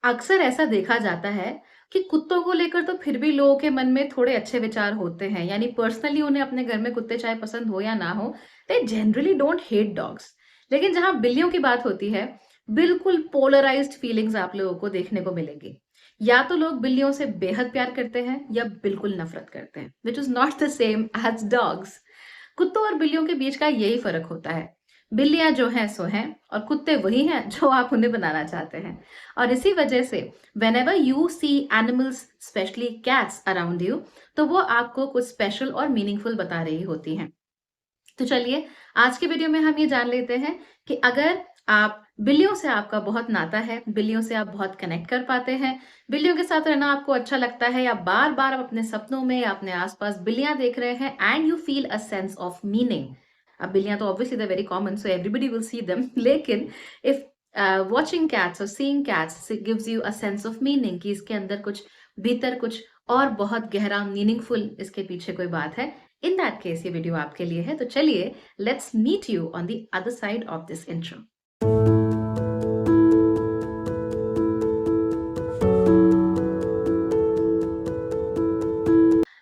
अक्सर ऐसा देखा जाता है कि कुत्तों को लेकर तो फिर भी लोगों के मन में थोड़े अच्छे विचार होते हैं। यानी पर्सनली उन्हें अपने घर में कुत्ते चाहे पसंद हो या ना हो, they generally don't hate dogs. लेकिन जहां बिल्लियों की बात होती है, बिल्कुल पोलराइज्ड फीलिंग्स आप लोगों को देखने को मिलेंगी। या तो लोग बिल्लियों से बेहद प्यार करते हैं या बिल्कुल नफरत करते हैं, which is not the same as dogs. कुत्तों और बिल्लियों के बीच का यही फर्क होता है। बिल्लियां जो हैं सो हैं, और कुत्ते वही हैं जो आप उन्हें बनाना चाहते हैं। और इसी वजह से whenever you see animals, especially cats around you, तो वो आपको कुछ स्पेशल और मीनिंगफुल बता रही होती हैं। तो चलिए, आज के वीडियो में हम ये जान लेते हैं कि अगर आप बिल्लियों से आपका बहुत नाता है, बिल्लियों से आप बहुत कनेक्ट कर पाते हैं, बिल्लियों के साथ रहना आपको अच्छा लगता है, या बार बार आप अपने सपनों में या अपने आसपास बिल्लियां देख रहे हैं and you feel a sense of meaning. अब बिल्लियां तो obviously they very common, so everybody will see them लेकिन इफ वॉचिंग कैट्स और seeing cats gives you a sense of meaning, कि इसके अंदर कुछ भीतर कुछ और बहुत गहरा मीनिंगफुल इसके पीछे कोई बात है, इन दैट केस ये वीडियो आपके लिए है। तो चलिए, let's meet you on the other side of this intro.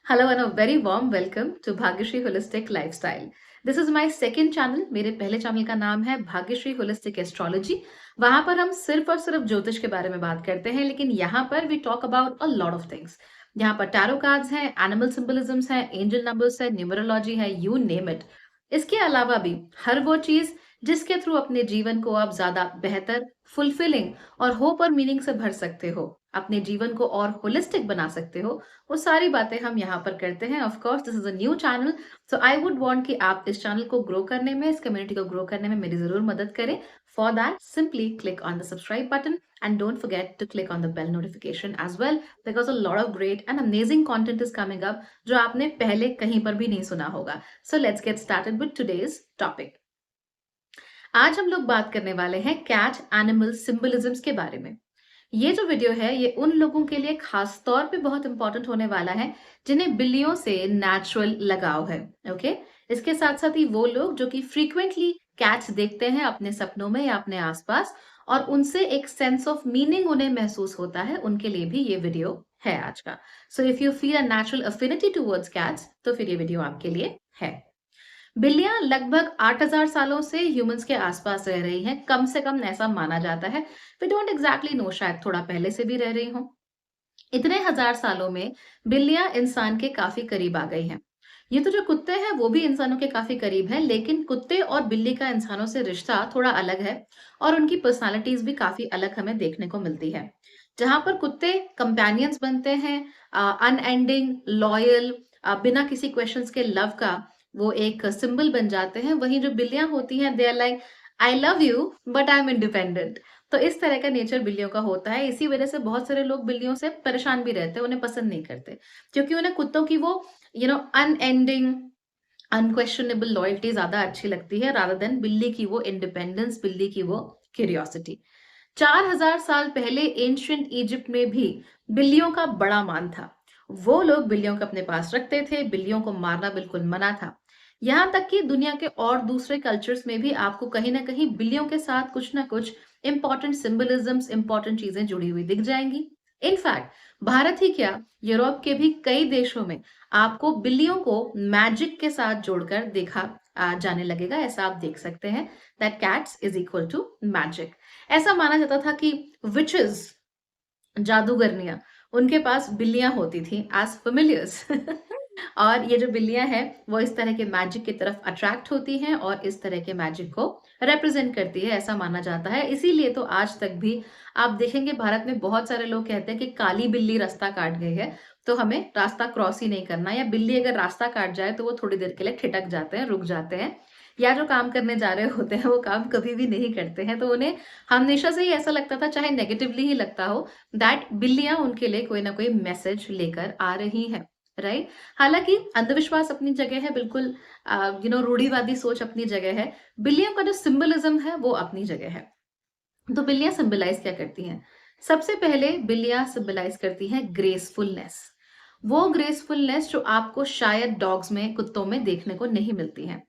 Hello and a very warm welcome to Bhagyashree Holistic Lifestyle. This is my second channel. मेरे पहले चैनल का नाम है भाग्यश्री होलिस्टिक एस्ट्रोलॉजी। वहां पर हम सिर्फ और सिर्फ ज्योतिष के बारे में बात करते हैं, लेकिन यहाँ पर we talk about a lot of things. यहाँ पर टैरो कार्ड्स हैं, एनिमल सिंबलिज्म्स हैं, एंजल नंबर्स है, न्यूमरोलॉजी है, यू नेम इट। इसके अलावा भी हर वो चीज जिसके थ्रू अपने जीवन को आप ज्यादा बेहतर, फुलफिलिंग और होप और मीनिंग से भर सकते हो, अपने जीवन को और होलिस्टिक बना सकते हो, वो सारी बातें हम यहाँ पर करते हैं। Of course this is a new channel, so I would want कि आप इस चैनल को ग्रो करने में, इस कम्युनिटी को ग्रो करने में मेरी जरूर मदद करें। For that simply click on the subscribe button and don't forget to click on the bell notification as well, because a lot of great and amazing content is coming up जो आपने पहले कहीं पर भी नहीं सुना होगा। So let's get started with today's topic. आज हम लोग बात करने वाले हैं कैट एनिमल सिंबलिज्म्स के बारे में। ये जो वीडियो है ये उन लोगों के लिए खास तौर पे बहुत इंपॉर्टेंट होने वाला है जिन्हें बिल्लियों से नेचुरल लगाव है। ओके, इसके साथ साथ ही वो लोग जो कि फ्रीक्वेंटली कैट्स देखते हैं अपने सपनों में या अपने आसपास, और उनसे एक सेंस ऑफ मीनिंग उन्हें महसूस होता है, उनके लिए भी ये वीडियो है आज का। So if you feel a natural affinity towards cats, तो फिर ये वीडियो आपके लिए है। बिल्लियां लगभग 8000 सालों से ह्यूमंस के आसपास रह रही हैं, कम से कम ऐसा माना जाता है। वी डोंट एग्जैक्टली नो, शायद थोड़ा पहले से भी रह रही हो। इतने हजार सालों में बिल्लियां इंसान के काफी करीब आ गई हैं। ये तो जो कुत्ते हैं वो भी इंसानों के काफी करीब हैं, लेकिन कुत्ते और बिल्ली का इंसानों से रिश्ता थोड़ा अलग है, और उनकी पर्सनालिटीज भी काफी अलग हमें देखने को मिलती है। जहां पर कुत्ते कंपेनियंस बनते हैं, अनएंडिंग लॉयल, बिना किसी क्वेश्चंस के लव का वो एक सिंबल बन जाते हैं, वहीं जो बिल्लियां होती हैं they are like I love you but I am independent. तो इस तरह का नेचर बिल्लियों का होता है। इसी वजह से बहुत सारे लोग बिल्लियों से परेशान भी रहते हैं, उन्हें पसंद नहीं करते, क्योंकि उन्हें कुत्तों की वो अनएंडिंग अनक्वेश्चनेबल लॉयल्टी ज्यादा अच्छी लगती है, रादर देन बिल्ली की वो इंडिपेंडेंस, बिल्ली की वो क्यूरियोसिटी। 4000 साल पहले एंशियंट इजिप्ट में भी बिल्लियों का बड़ा मान था। वो लोग बिल्लियों को अपने पास रखते थे, बिल्लियों को मारना बिल्कुल मना था। यहाँ तक कि दुनिया के और दूसरे कल्चर्स में भी आपको कहीं ना कहीं बिल्लियों के साथ कुछ ना कुछ इंपॉर्टेंट सिंबलिज्म्स, इंपॉर्टेंट चीजें जुड़ी हुई दिख जाएंगी। इनफैक्ट भारत ही क्या, यूरोप के भी कई देशों में आपको बिल्लियों को मैजिक के साथ जोड़कर देखा जाने लगेगा। ऐसा आप देख सकते हैं that cats is equal to magic. ऐसा माना जाता था कि विचेस, जादूगरनियां, उनके पास बिल्लियां होती थी एज फेमिलियर्स और ये जो बिल्लियां हैं वो इस तरह के मैजिक की तरफ अट्रैक्ट होती हैं और इस तरह के मैजिक को रिप्रेजेंट करती है, ऐसा माना जाता है। इसीलिए तो आज तक भी आप देखेंगे भारत में बहुत सारे लोग कहते हैं कि काली बिल्ली रास्ता काट गई है, तो हमें रास्ता क्रॉस ही नहीं करना, या बिल्ली अगर रास्ता काट जाए तो वो थोड़ी देर के लिए ठिठक जाते हैं, रुक जाते हैं, या जो काम करने जा रहे होते हैं वो काम कभी भी नहीं करते हैं। तो उन्हें हमेशा से ही ऐसा लगता था, चाहे नेगेटिवली ही लगता हो, दैट बिल्लियां उनके लिए कोई ना कोई मैसेज लेकर आ रही हैं, राइट। हालांकि अंधविश्वास अपनी जगह है, बिल्कुल रूढ़िवादी सोच अपनी जगह है, बिल्लियों का जो सिंबलिज्म है वो अपनी जगह है। तो बिल्लियां सिंबलाइज क्या करती हैं? सबसे पहले बिल्लियां सिंबलाइज करती हैं ग्रेसफुलनेस। वो ग्रेसफुलनेस जो आपको शायद डॉग्स में, कुत्तों में देखने को नहीं मिलती है।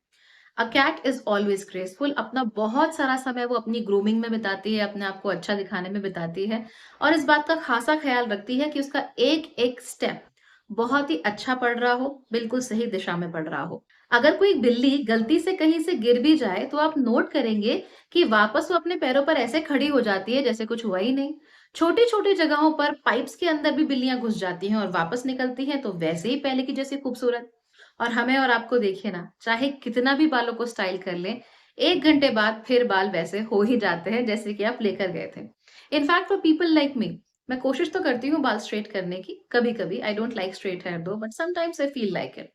A cat is always graceful. अपना बहुत सारा समय वो अपनी ग्रूमिंग में बिताती है, अपने आप को अच्छा दिखाने में बिताती है और इस बात का ख़ासा ख़्याल रखती है कि उसका एक-एक स्टेप बहुत ही अच्छा पड़ रहा हो, बिल्कुल सही दिशा में पड़ रहा हो। अगर कोई बिल्ली गलती से कहीं से गिर भी जाए, तो आप नोट करेंगे कि वापस वो अपने पैरों पर ऐसे खड़ी हो जाती है जैसे कुछ हुआ ही नहीं। छोटी-छोटी जगहों पर पाइप्स के अंदर भी बिल्लियाँ घुस जाती हैं और वापस निकलती हैं, तो वैसे ही पहले की जैसी खूबसूरत। और हमें और आपको देखिए ना, चाहे कितना भी बालों को स्टाइल कर लें, 1 घंटे बाद फिर बाल वैसे हो ही जाते हैं जैसे कि आप लेकर गए थे। In fact for people like me, मैं कोशिश तो करती हूँ बाल स्ट्रेट करने की, कभी-कभी I don't like straight hair though but sometimes I feel like it.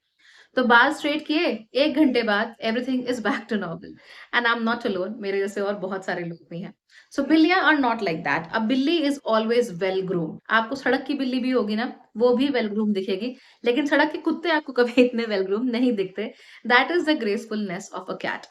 तो बाल स्ट्रेट किए, 1 घंटे बाद everything is back to normal and I am not alone, मेरे जैसे और बहुत सारे लोग भी हैं। सो बिल्लियाँ आर नॉट लाइक दैट। अ बिल्ली इज़ ऑलवेज़ वेल ग्रूम्ड। आपको सड़क की बिल्ली भी होगी ना, वो भी वेल ग्रूम्ड दिखेगी, लेकिन सड़क के कुत्ते आपको कभी इतने वेल ग्रूम्ड नहीं दिखते। That is the gracefulness of a cat.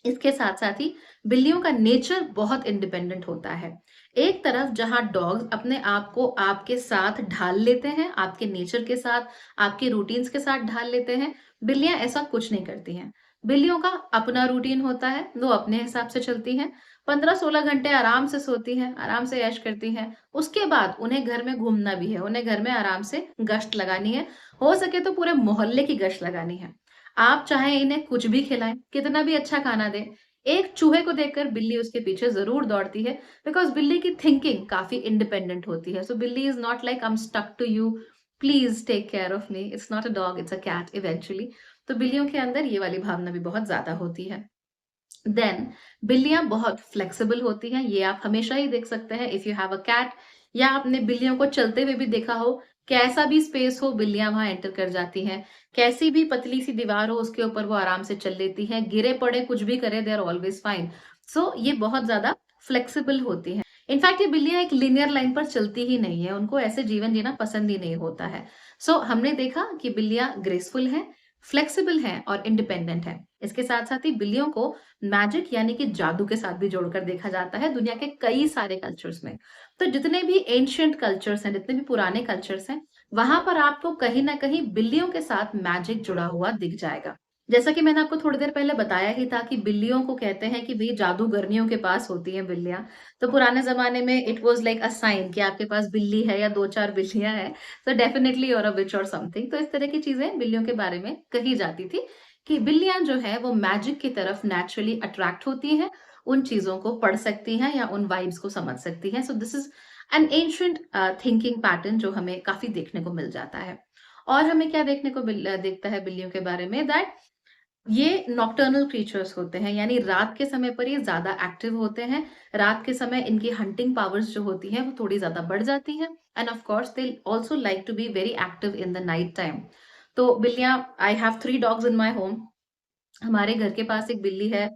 इसके साथ-साथ ही बिल्लियों का नेचर बहुत इंडिपेंडेंट होता है। एक तरफ जहाँ डॉग्स अपने आप को आपके साथ ढाल लेते हैं, आपके नेचर के साथ, आपके रूटीन्स के साथ ढाल लेते हैं, बिल्लियाँ ऐसा कुछ नहीं करती हैं। बिल्लियों का अपना रूटीन होता है, वो अपने हिसाब से चलती हैं, 15-16 घंटे आराम से सोती हैं, आराम से ऐश करती हैं। उसके बाद उन्हें घर में घूमना भी है, उन्हें घर में आराम से गश्त लगानी है, हो सके तो पूरे मोहल्ले की गश्त लगानी है। आप चाहे इन्हें कुछ भी खिलाएँ, कितना भी अच्छा खाना दें, एक चूहे को देखकर बिल्ली उसके पीछे ज़रूर दौड़ती है बिकॉज़ बिल्ली की थिंकिंग काफ़ी इंडिपेंडेंट होती है। सो बिल्ली is not like I am stuck to you, please take care of me. It's not a dog, it's a cat eventually. तो बिल्लियों के अंदर ये वाली भावना भी बहुत ज़्यादा होती है। देन बिल्लियाँ बहुत फ्लेक्सिबल होती हैं, ये आप हमेशा ही देख सकते हैं if you have a cat या आपने बिल्लियों को चलते हुए भी देखा हो, कैसा भी स्पेस हो बिल्लियाँ वहाँ एंटर कर जाती हैं। कैसी भी पतली-सी दीवार हो उसके ऊपर वो आराम से चल लेती हैं, गिरे पड़े कुछ भी करें दे आर ऑलवेज़ फाइन। सो ये बहुत ज़्यादा फ्लेक्सिबल होती हैं। इनफैक्ट ये बिल्लियाँ एक लीनियर लाइन पर चलती ही नहीं है, उनको ऐसे जीवन जीना पसंद ही नहीं होता है। सो हमने देखा कि बिल्लियाँ ग्रेसफुल हैं, फ्लेक्सिबल हैं और इंडिपेंडेंट हैं। इसके साथ-साथ ही बिल्लियों को मैजिक यानी कि जादू के साथ भी जोड़कर देखा जाता है दुनिया के कई सारे कल्चर्स में। तो जितने भी एंशिएंट कल्चर्स हैं, जितने भी पुराने कल्चर्स हैं, वहाँ पर आपको कहीं न कहीं बिल्लियों के साथ मैजिक जुड़ा हुआ दिख जाएगा। जैसा कि मैंने आपको थोड़ी देर पहले बताया ही था कि बिल्लियों को कहते हैं कि भई जादूगरनियों के पास होती हैं बिल्लियाँ। तो पुराने ज़माने में it was like a sign कि आपके पास बिल्ली है या 2-4 बिल्लियाँ हैं, तो डेफिनिटली यू आर अ विच और समथिंग। तो इस तरह की चीज़ें बिल्लियों के बारे में कही जाती थी। कि बिल्लियाँ जो है वो मैजिक की तरफ नेचुरली अट्रैक्ट होती हैं, उन चीज़ों को पढ़ सकती हैं या उन वाइब्स को समझ सकती हैं। So this is an ancient thinking pattern जो हमें काफ़ी देखने को मिल जाता है। और हमें क्या देखने को दिखता है बिल्लियों के बारे में दैट ये नॉकटर्नल क्रीचर्स होते हैं, यानी रात के समय पर ये ज़्यादा एक्टिव होते हैं। रात के समय इनकी हंटिंग पावर्स जो होती हैं वो थोड़ी ज़्यादा बढ़ जाती हैं and of course they also like to be very active in the night time. तो बिल्लियाँ I have 3 dogs in my home. हमारे घर के पास एक बिल्ली है।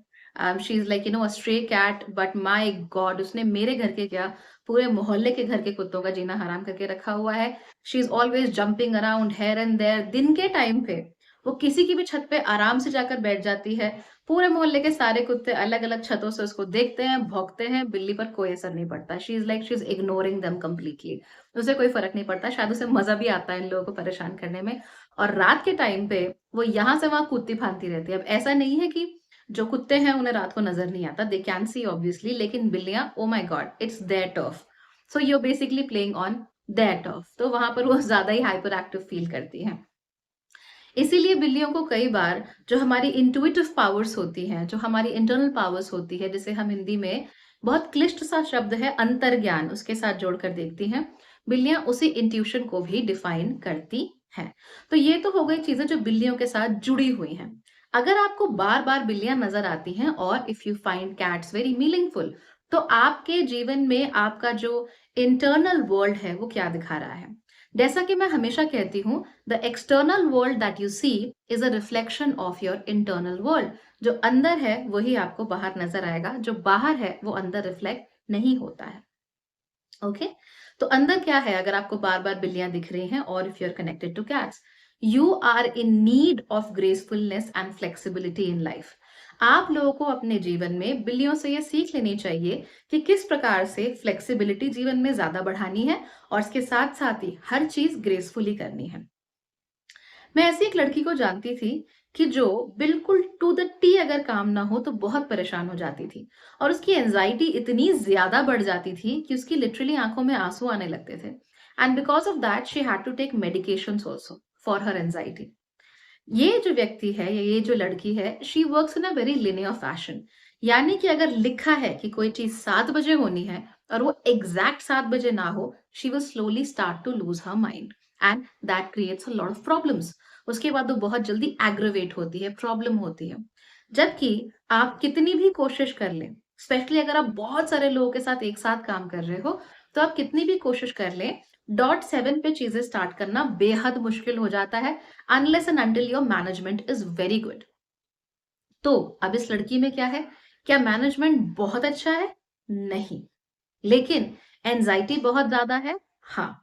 She is like a stray cat but my god उसने मेरे घर के क्या, पूरे मोहल्ले के घर के कुत्तों का जीना हराम करके रखा हुआ है। She is always jumping around here and there. दिन के टाइम पे वो किसी की भी छत पे आराम से जाकर बैठ जाती है। पूरे मोहल्ले के सारे कुत्ते अलग-अलग छतों से उसको देखते हैं, भौंकते हैं, बिल्ली पर कोई असर नहीं पड़ता। She is ignoring them completely. उसे कोई फ़र्क नहीं पड़ता, शायद उसे मज़ा भी आता है इन लोगों को परेशान करने में। और रात के टाइम पे वो यहाँ से वहाँ कूदती-फांती रहती है। अब ऐसा नहीं है कि जो कुत्ते हैं उन्हें रात को नज़र नहीं आता, दे कैन सी ऑब्वियसली, लेकिन बिल्लियाँ oh my god it's their turf. So you are basically playing on their turf. तो वहाँ पर वो ज़्यादा ही हाइपर एक्टिव फील करती हैं। इसीलिए बिल्लियों को कई बार जो हमारी इंट्यूटिव पावर्स होती हैं, जो हमारी इंटरनल पावर्स होती है, जिसे हम हिंदी में बहुत क्लिष्ट सा शब्द है अंतर्ज्ञान, उसके साथ जोड़कर देखती हैं। बिल्लियाँ उसी इंट्यूशन को भी डिफाइन करती हैं। तो ये तो हो गई चीज़ें जो बिल्लियों के साथ जुड़ी हुई हैं। अगर आपको बार-बार बिल्लियाँ नज़र आती हैं और if you find cats very meaningful, तो आपके जीवन में आपका जो इंटरनल वर्ल्ड है, वो क्या दिखा रहा है? जैसा कि मैं हमेशा कहती हूँ, the external world that you see is a reflection of your internal world. जो अंदर है वही आपको बाहर नजर आएगा, जो बाहर है वो अंदर रिफ्लेक्ट नहीं होता है। ओके, तो अंदर क्या है अगर आपको बार बार बिल्लियां दिख रही हैं और if you are connected to cats, you are in need of gracefulness and flexibility in life. आप लोगों को अपने जीवन में बिल्लियों से ये सीख लेनी चाहिए कि किस प्रकार से फ्लेक्सिबिलिटी जीवन में ज्यादा बढ़ानी है और इसके साथ साथ ही हर चीज ग्रेसफुली करनी है। मैं ऐसी एक लड़की को जानती थी कि जो बिल्कुल टू द टी अगर काम ना हो तो बहुत परेशान हो जाती थी और उसकी एंजाइटी इतनी ज्यादा बढ़ जाती थी कि उसकी लिटरली आंखों में आंसू आने लगते थे। And because of that she had to take medications also for her anxiety. ये जो व्यक्ति है या ये जो लड़की है, she works in a very linear fashion. यानी कि अगर लिखा है कि कोई चीज 7 बजे होनी है और वो एग्जैक्ट 7 बजे ना हो, she will slowly start to lose her mind and that creates a lot of problems. उसके बाद वो बहुत जल्दी एग्रेवेट होती है, प्रॉब्लम होती है। जबकि आप कितनी भी कोशिश कर लें, स्पेशली अगर आप बहुत सारे लोगों के साथ एक साथ काम कर रहे हो, तो आप कितनी भी कोशिश कर लें, .7 पे चीजें स्टार्ट करना बेहद मुश्किल हो जाता है, unless and until your management is very good. तो अब इस लड़की में क्या है? क्या मैनेजमेंट बहुत अच्छा है? नहीं। लेकिन एंजाइटी बहुत ज्यादा है? हाँ।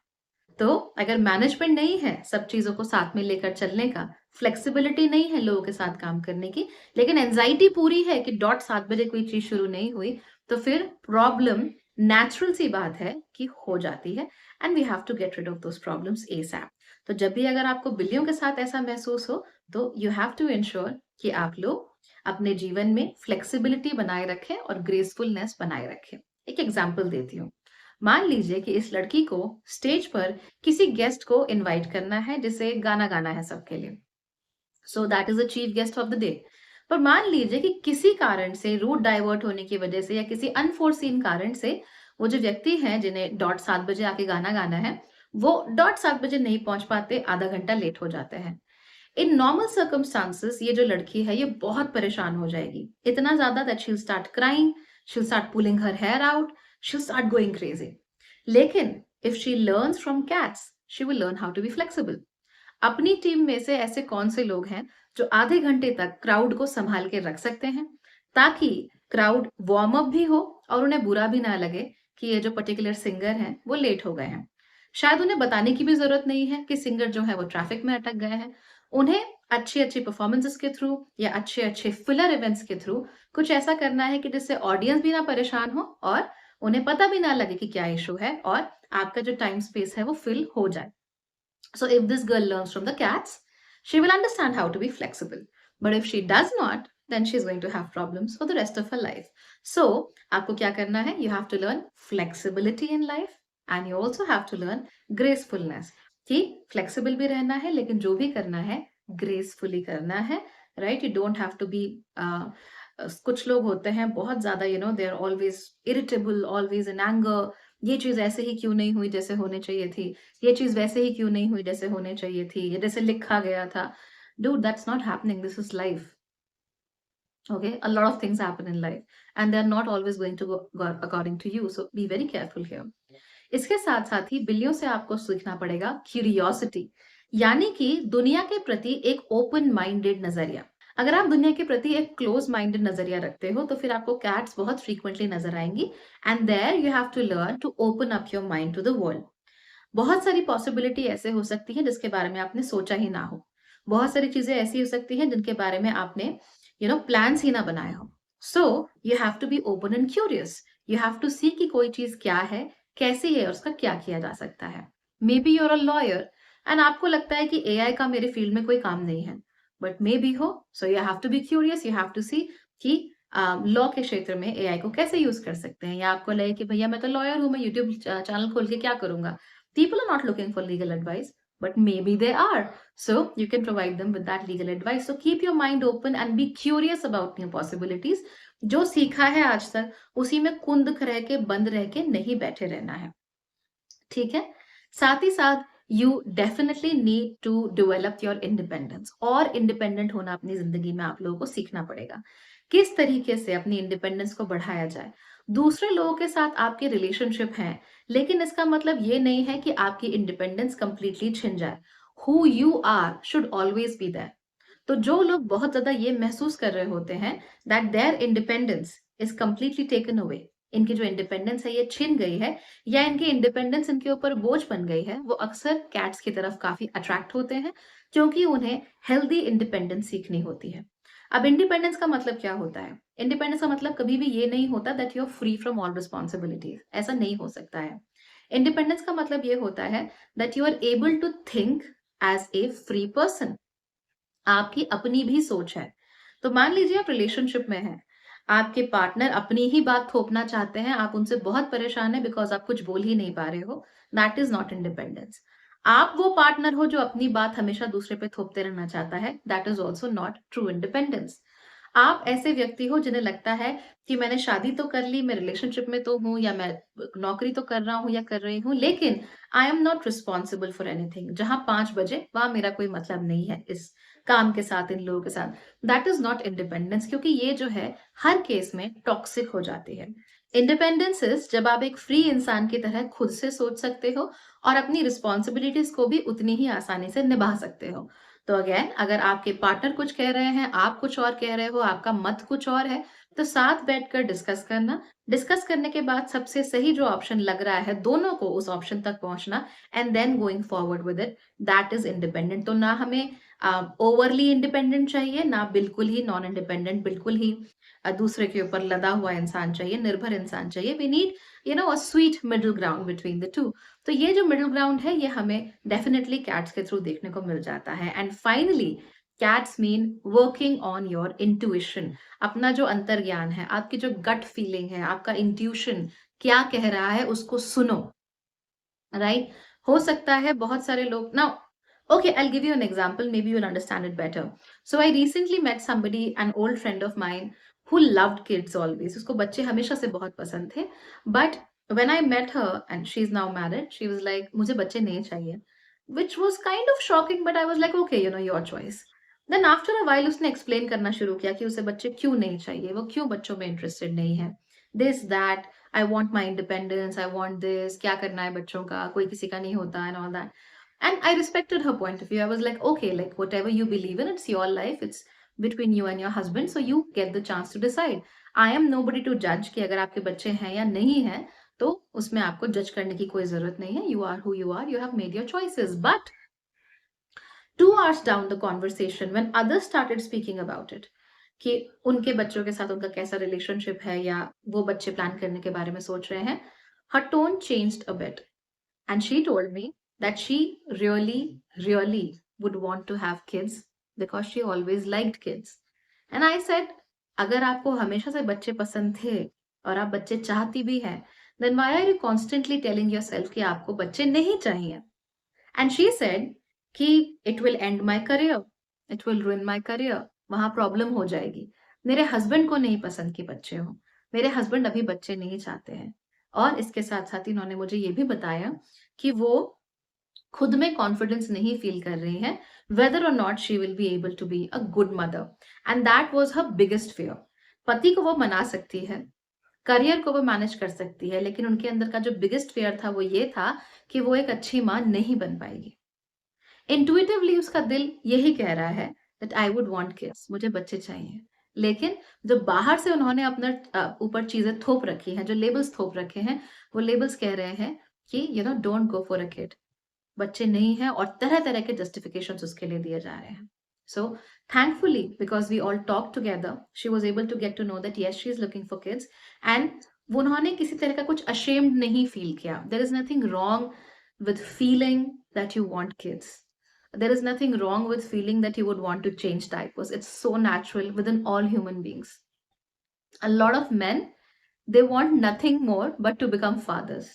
तो अगर मैनेजमेंट नहीं है सब चीजों को साथ में लेकर चलने का, फ्लेक्सिबिलिटी नहीं है लोगों के साथ काम करने की, लेकिन एंजाइटी पूरी है कि .7 बजे कोई चीज शुरू नहीं हुई, तो फिर प्रॉब्लम नेचुरल सी बात है कि हो जाती है। And we have to get rid of those problems ASAP. तो जब भी अगर आपको बिल्लियों के साथ ऐसा महसूस हो, तो यू हैव टू इंश्योर कि आप लोग अपने जीवन में फ्लेक्सिबिलिटी बनाए रखें और ग्रेसफुलनेस बनाए रखें। एक एग्जाम्पल देती हूँ। मान लीजिए कि इस लड़की को स्टेज पर किसी गेस्ट को इनवाइट करना है जिसे गाना गाना है सबके लिए। So that is the chief guest of the day. पर मान लीजिए कि किसी कारण से, रूट डाइवर्ट होने की वजह से या किसी अनफोर्सीन कारण से, वो जो व्यक्ति हैं जिन्हें .7 बजे आके गाना गाना है, वो .7 बजे नहीं पहुंच पाते, आधा घंटा लेट हो जाते हैं। इन नॉर्मल सर्कमस्टांसेस ये जो लड़की है ये बहुत परेशान हो जाएगी, इतना ज्यादा that she'll start crying, she'll start pulling her hair out, she'll start going crazy. लेकिन if she learns from cats, she will learn how to be flexible. अपनी टीम में से ऐसे कौन से लोग हैं जो आधे घंटे तक क्राउड को संभाल के रख सकते हैं, ताकि क्राउड वार्म अप भी हो और उन्हें बुरा भी ना लगे कि ये जो पर्टिकुलर सिंगर हैं वो लेट हो गए हैं। शायद उन्हें बताने की भी जरूरत नहीं है कि सिंगर जो है वो ट्रैफिक में अटक गए हैं। उन्हें अच्छी अच्छी परफॉर्मेंसेस के थ्रू या अच्छे अच्छे फिलर इवेंट्स के थ्रू कुछ ऐसा करना है कि जिससे ऑडियंस भी ना परेशान हो और उन्हें पता भी ना लगे कि क्या इशू है, और आपका जो टाइम स्पेस है वो फिल हो जाए। So if this girl learns from the cats, she will understand how to be flexible. But if she does not, then she's going to have problems for the rest of her life. So आपको क्या करना है? You have to learn flexibility in life and you also have to learn gracefulness. कि flexible भी रहना है, लेकिन जो भी करना है gracefully करना है, right? You don't have to be कुछ लोग होते हैं बहुत ज्यादा, they are always irritable, always in anger. ये चीज ऐसे ही क्यों नहीं हुई जैसे होने चाहिए थी, ये चीज वैसे ही क्यों नहीं हुई जैसे होने चाहिए थी, ये जैसे लिखा गया था। Dude, that's not happening. This is life. Okay, a lot of things happen in life and they're not always going to go according to you, so be very careful here. इसके साथ साथ ही बिल्लियों से आपको सीखना पड़ेगा क्यूरियोसिटी, यानी कि दुनिया के प्रति एक ओपन माइंडेड नजरिया। अगर आप दुनिया के प्रति एक क्लोज माइंडेड नजरिया रखते हो तो फिर आपको कैट्स बहुत फ्रीक्वेंटली नजर आएंगी। And there you have to learn to open up your mind to the world. बहुत सारी पॉसिबिलिटी ऐसे हो सकती है जिसके बारे में आपने सोचा ही ना हो। बहुत सारी चीजें ऐसी हो सकती हैं जिनके बारे में आपने प्लान्स ही ना बनाए हो। So you have to be open and curious. You have to see कि कोई चीज क्या है, कैसी है और उसका क्या किया जा सकता है। May be you're a lawyer and आपको लगता है कि एआई का मेरे फील्ड में कोई काम नहीं है, बट मे बी हो। So you have to be curious, you have to see कि लॉ के क्षेत्र में एआई को कैसे यूज कर सकते हैं। या आपको लगे कि भैया मैं तो लॉयर हूँ, मैं यूट्यूब चैनल खोल के क्या करूंगा। People are not looking for legal advice, but maybe they are. So you can provide them with that legal advice. So keep your mind open and be curious about new possibilities. जो सीखा है आज तक उसी में कुंद रह के, बंद रह के नहीं बैठे रहना है। ठीक है। साथ ही साथ you definitely need to develop your independence. और इंडिपेंडेंट होना अपनी जिंदगी में आप लोगों को सीखना पड़ेगा। किस तरीके से अपनी इंडिपेंडेंस को बढ़ाया जाए। दूसरे लोगों के साथ आपके रिलेशनशिप हैं, लेकिन इसका मतलब ये नहीं है कि आपकी इंडिपेंडेंस कंप्लीटली छिन जाए। Who you are should always be there. तो जो लोग बहुत ज्यादा ये महसूस कर रहे होते हैं that their independence is completely taken away, इनकी जो इंडिपेंडेंस है ये छिन गई है, या इनकी इंडिपेंडेंस इनके ऊपर बोझ बन गई है, वो अक्सर कैट्स की तरफ काफी अट्रैक्ट होते हैं, क्योंकि उन्हें हेल्दी इंडिपेंडेंस सीखनी होती है। अब इंडिपेंडेंस का मतलब क्या होता है? इंडिपेंडेंस का मतलब कभी भी ये नहीं होता that you are free from all responsibilities. ऐसा नहीं हो सकता है। इंडिपेंडेंस का मतलब ये होता है that you are able to think as a free person. आपकी अपनी भी सोच है। तो मान लीजिए आप रिलेशनशिप में हैं, आपके पार्टनर अपनी ही बात थोपना चाहते हैं, आप उनसे बहुत परेशान हैं बिकॉज़ आप कुछ बोल ही नहीं पा रहे हो, दैट इज़ नॉट इंडिपेंडेंस। आप वो पार्टनर हो जो अपनी बात हमेशा दूसरे पे थोपते रहना चाहता है, that is also not true independence. आप ऐसे व्यक्ति हो जिन्हें लगता है कि मैंने शादी तो कर ली, मैं रिलेशनशिप में तो हूँ या मैं नौकरी तो कर रहा हूँ या कर रही हूँ, लेकिन आई am not responsible for anything. जहाँ 5 बजे, वहाँ मेरा कोई मतलब नहीं है इस काम के साथ, इन लोगों के साथ। दैट इज़ नॉट इंडिपेंडेंस, क्योंकि ये जो है हर केस में टॉक्सिक हो जाती है। इंडिपेंडेंस इज़ जब आप एक फ्री इंसान की तरह खुद से सोच सकते हो और अपनी रिस्पॉन्सिबिलिटीज़ को भी उतनी ही आसानी से निभा सकते हो। तो अगेन, अगर आपके पार्टनर कुछ कह रहे हैं, आप कुछ और कह रहे हो, आपका मत कुछ और है, तो साथ बैठकर डिस्कस करना। डिस्कस करने के बाद सबसे सही जो ऑप्शन लग रहा है, दोनों को उस ऑप्शन तक पहुँचना and then going forward with it, that is independent. तो ना हमें ओवरली इंडिपेंडेंट चाहिए, ना बिल्कुल ही नॉन इंडिपेंडेंट, बिल्कुल ही दूसरे के ऊपर लदा हुआ इंसान चाहिए, निर्भर इंसान चाहिए। We need a sweet middle ground between the two. तो ये जो मिडल ग्राउंड है, ये हमें डेफिनिटली कैट्स के थ्रू देखने को मिल जाता है। And finally, cats mean working on your intuition. अपना जो अंतर्ज्ञान है, आपकी जो गट फीलिंग है, आपका इंट्यूशन क्या कह रहा है, उसको सुनो। राइट? हो सकता है बहुत सारे लोग now, okay, I'll give you an example, maybe you'll understand it better. So I recently met somebody, an old friend of mine, who loved kids always. उसको बच्चे हमेशा से बहुत पसंद थे, but when I met her and she's now married, she was like, मुझे बच्चे नहीं चाहिए, which was kind of shocking, but I was like, okay, your choice. Then after a while उसने explain करना शुरू किया कि उसे बच्चे क्यों नहीं चाहिए, वो क्यों बच्चों में interested नहीं है, this that, I want my independence, I want this, क्या करना है बच्चों का, कोई किसी का नहीं होता, and all that. And I respected her point of view. I was like, okay, like whatever you believe in, it's your life. It's between you and your husband. So you get the chance to decide. I am nobody to judge कि अगर आपके बच्चे हैं या नहीं हैं, तो उसमें आपको जज करने की कोई जरूरत नहीं है. You are who you are. You have made your choices. But 2 hours down the conversation, when others started speaking about it, कि उनके बच्चों के साथ उनका कैसा रिलेशनशिप है या वो बच्चे प्लान करने के बारे में सोच रहे हैं, her tone changed a bit. And she told me that she really, really would want to have kids because she always liked kids. And I said, अगर आपको हमेशा से बच्चे पसंद थे और आप बच्चे चाहती भी हैं, then why are you constantly telling yourself कि आपको बच्चे नहीं चाहिए? And she said कि it will end my career, it will ruin my career, वहाँ प्रॉब्लम हो जाएगी। मेरे हस्बैंड को नहीं पसंद कि बच्चे हों, मेरे हस्बैंड अभी बच्चे नहीं चाहते हैं। और इसके साथ-साथ इन्होंने मुझे ये भी बताया कि वो खुद में कॉन्फिडेंस नहीं फील कर रही हैं, whether or not she will be able to be a good mother, and that was her biggest fear. पति को वो मना सकती है, करियर को वो मैनेज कर सकती है, लेकिन उनके अंदर का जो बिगेस्ट फियर था वो ये था कि वो एक अच्छी माँ नहीं बन पाएगी। इंट्यूटिवली उसका दिल यही कह रहा है that I would want kids, मुझे बच्चे चाहिए। लेकिन जो बाहर से उन्होंने अपने ऊपर चीजें थोप रखी हैं, जो लेबल्स थोप रखे हैं, वो लेबल्स कह रहे हैं कि don't go for a kid, बच्चे नहीं हैं, और तरह-तरह के जस्टिफिकेशंस उसके लिए दिए जा रहे हैं। So thankfully, because we all talk together, she was able to get to know that yes, she is looking for kids, and उन्होंने किसी तरह का कुछ अशेम्ड नहीं फील किया। There is nothing wrong with feeling that you want kids. There is nothing wrong with feeling that you would want to change diapers. It's so natural within all human beings. A lot of men, they want nothing more but to become fathers.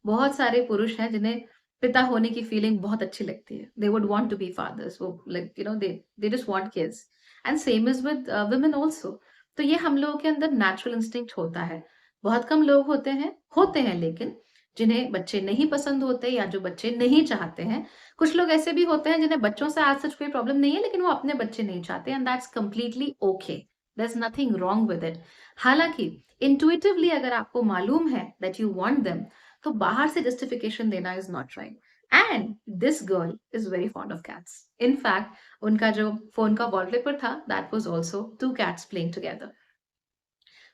बहुत सारे पुरुष हैं जिन्हें पिता होने की feeling बहुत अच्छी लगती है. They would want to be fathers. वो like they just want kids. And same is with women also. तो ये हम लोगों के अंदर नेचुरल इंस्टिंक्ट होता है. बहुत कम लोग होते हैं लेकिन जिन्हें बच्चे नहीं पसंद होते या जो बच्चे नहीं चाहते हैं. कुछ लोग ऐसे भी होते हैं जिन्हें बच्चों से आज सच कोई प्रॉब्लम नहीं है, लेकिन वो अपने बच्चे नहीं चाहते, and that's completely okay. There is nothing wrong with it. हालांकि इंट्यूटिवली अगर आपको मालूम है दैट यू वांट देम, तो बाहर से जस्टिफिकेशन देना is not right. And this girl is very fond of cats. In fact उनका जो फोन का वॉलपेपर था, that was also 2 cats playing together.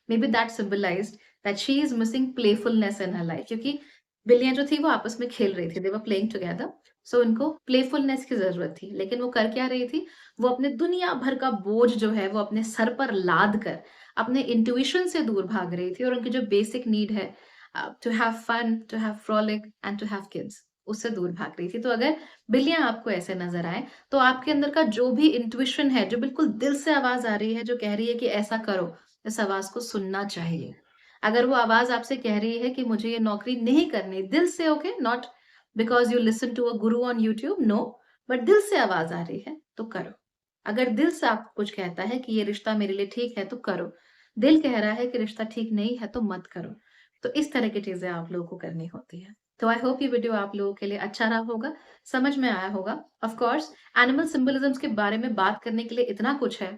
Maybe that symbolized that she is missing playfulness in her life, क्योंकि बिल्लियां जो थी वो आपस में खेल रही थी, they were playing together, so उनको playfulness की जरूरत थी. लेकिन वो कर क्या रही थी, वो अपने दुनिया भर का बोझ जो है वो अपने सर पर लाद कर अपने इंट्यूशन से दूर भाग रही थी, और उनकी जो बेसिक नीड है, to have fun, to have frolic and to have kids, उससे दूर भाग रही थी। तो अगर बिल्लियाँ आपको ऐसे नज़र आएँ, तो आपके अंदर का जो भी इंट्यूइशन है, जो बिल्कुल दिल से आवाज़ आ रही है, जो कह रही है कि ऐसा करो, इस आवाज़ को सुनना चाहिए। अगर वो आवाज़ आपसे कह रही है कि मुझे ये नौकरी नहीं करनी, दिल से okay, not because you listen to a guru on YouTube, no, but दिल से आवाज़ आ रही है, तो करो। अगर दिल से आपको कुछ कहता है कि ये रिश्ता मेरे लिए ठीक है, तो करो। दिल कह रहा है कि रिश्ता ठीक नहीं है, तो मत करो। तो इस तरह की चीज़ें आप लोगों को करनी होती हैं। तो आई होप ये वीडियो आप लोगों के लिए अच्छा रहा होगा, समझ में आया होगा। ऑफ कोर्स एनिमल सिंबोलिज़्म्स के बारे में बात करने के लिए इतना कुछ है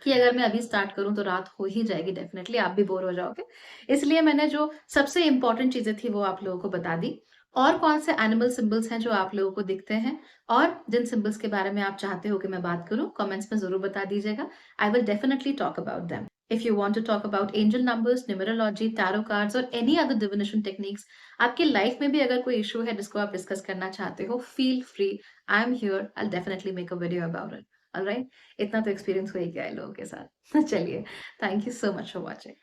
कि अगर मैं अभी स्टार्ट करूँ तो रात हो ही जाएगी डेफ़िनेटली, आप भी बोर हो जाओगे। इसलिए मैंने जो सबसे इम्पोर्टेंट चीज़ें थी वो आप लोगों को बता दी। और कौन से एनिमल सिंबल्स हैं जो आप लोगों को दिखते हैं और जिन सिंबल्स के बारे में आप चाहते हो कि मैं बात करूँ, कमेंट्स में ज़रूर बता दीजिएगा। I will definitely talk about them. If you want to talk about angel numbers, numerology, tarot cards और एनी अदर डिविनेशन टेक्निक्स, आपकी लाइफ में भी अगर कोई इश्यू है जिसको आप डिस्कस करना चाहते हो, feel free, I am here, I will definitely make a video about it. Alright? इतना तो एक्सपीरियंस हो ही गया है लोगों के साथ। चलिए, thank you so much for watching.